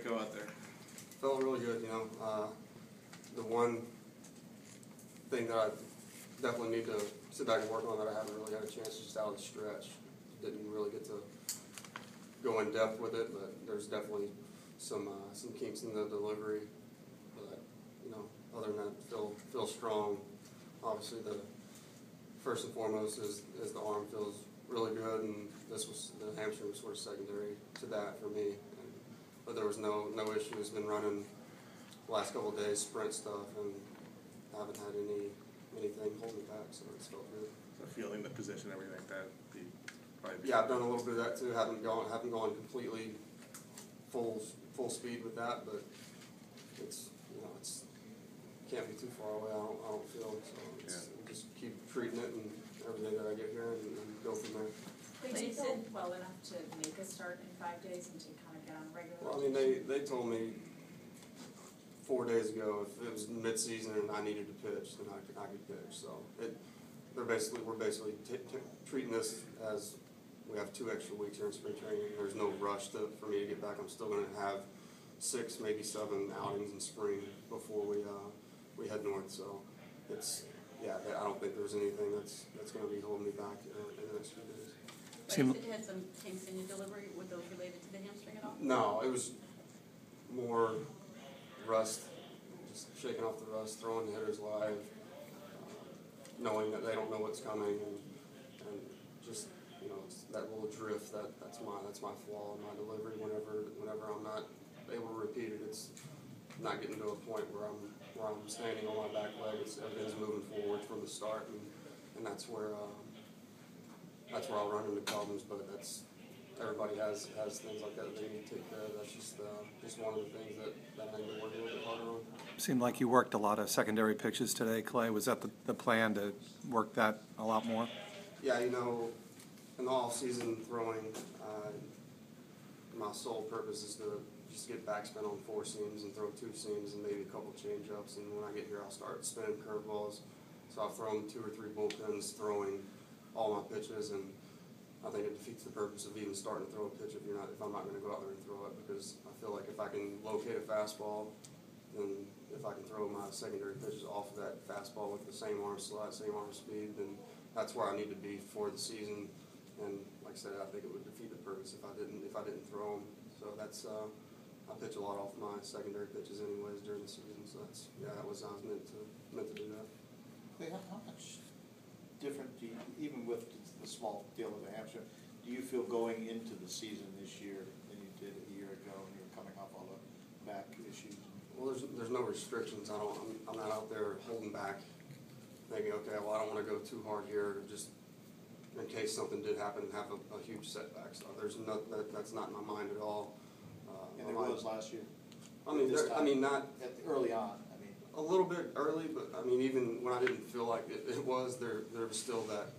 go out there? Felt really good, you know. The one thing that I definitely need to sit back and work on that I haven't really had a chance is just out of the stretch. Didn't really get to go in depth with it, but there's definitely some kinks in the delivery. But you know, other than that, feel strong. Obviously, the first and foremost is the arm feels really good, and the hamstring was sort of secondary to that for me. But there was no issues. Been running the last couple of days sprint stuff, and haven't had anything holding me back, so it's felt good. So feeling the position, everything like that. Yeah, I've done a little bit of that too. Haven't gone completely full speed with that, but it's can't be too far away. I don't feel so. Just keep treating it and every day that I get here and go from there. They did well enough to make a start in 5 days and to kind of get on regular. Well, I mean, they told me 4 days ago if it was mid-season and I needed to pitch, then I could pitch. So we're basically treating this as we have 2 extra weeks here in spring training. There's no rush for me to get back. I'm still going to have 6, maybe 7 outings in spring before we head north. So I don't think there's anything that's going to be holding me back in the next few days. But you said you had some kinks in your delivery. Were those related to the hamstring at all? No, it was more rust, just shaking off the rust, throwing the hitters live, knowing that they don't know what's coming, and just it's that little drift that's my flaw in my delivery. Whenever I'm not able to repeat it, it's not getting to a point where I'm standing on my back leg. Everything's moving forward from the start, and that's where I'll run into problems. But everybody has things like that they need to take care of. That's just one of the things that I need to work a little bit harder on. Seemed like you worked a lot of secondary pitches today, Clay. Was that the plan to work that a lot more? Yeah, in the off-season throwing, my sole purpose is to just get backspin on 4 seams and throw 2 seams and maybe a couple change-ups. And when I get here, I'll start spinning curveballs. So I've thrown 2 or 3 bullpens throwing all my pitches, and I think it defeats the purpose of even starting to throw a pitch if I'm not going to go out there and throw it, because I feel like if I can locate a fastball, then if I can throw my secondary pitches off of that fastball with the same arm slot, same arm speed, then that's where I need to be for the season. And like I said, I think it would defeat the purpose if I didn't throw them. So I pitch a lot off my secondary pitches anyways during the season. So I was meant to do that. Hey, how much different do you, even with the small deal of the hamstring, do you feel going into the season this year than you did a year ago when you were coming off all the back issues? Well, there's no restrictions. I'm not out there holding back, thinking, okay, well, I don't want to go too hard here, just in case something did happen and have a huge setback. So that's not in my mind at all. And there was last year. Not early on. A little bit early, but even when I didn't feel like it was, there was still that.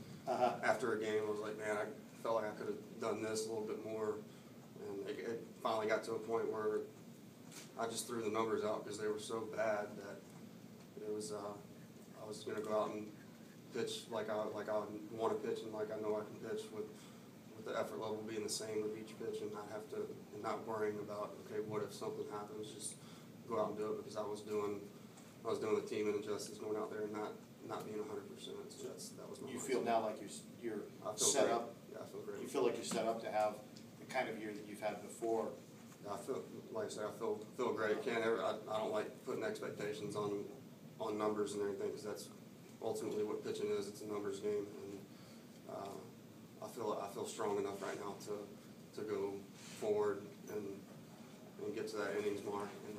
After a game, I was like, man, I felt like I could have done this a little bit more, and it finally got to a point where I just threw the numbers out because they were so bad that it was I was going to go out and pitch like I want to pitch and like I know I can pitch with the effort level being the same with each pitch, and not worrying about, okay, what if something happens, just go out and do it, because I was doing the team an injustice going out there and not being 100%. So that was my You mindset. Feel now like you're set up. Yeah, I feel great. You feel like you're set up to have the kind of year that you've had before. Yeah, I feel, like I said, I feel great. I don't like putting expectations on numbers and everything, because that's ultimately what pitching is. It's a numbers game, and I feel strong enough right now to go forward and get to that innings mark and